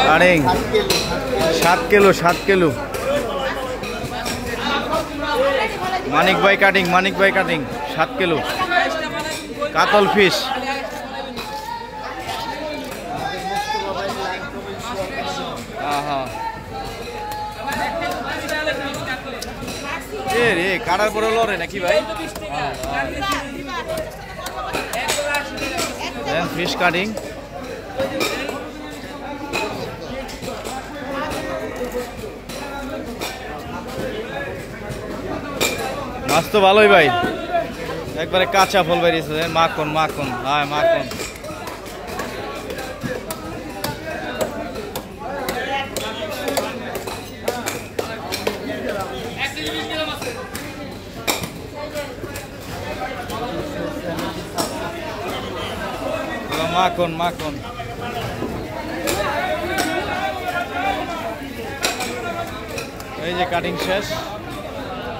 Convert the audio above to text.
cutting 7 kilo 7 kilo মানিক ভাই cutting 7 kilo কাতল fish রে কাটার পরে লড়ে নাকি ভাই ফিশ কাটিং মাছ তো ভালোই ভাই একবারে কাঁচা ফল বেরিয়েছে মাখন হ্যাঁ মাখন মাখন এই যে কাটিং শেষ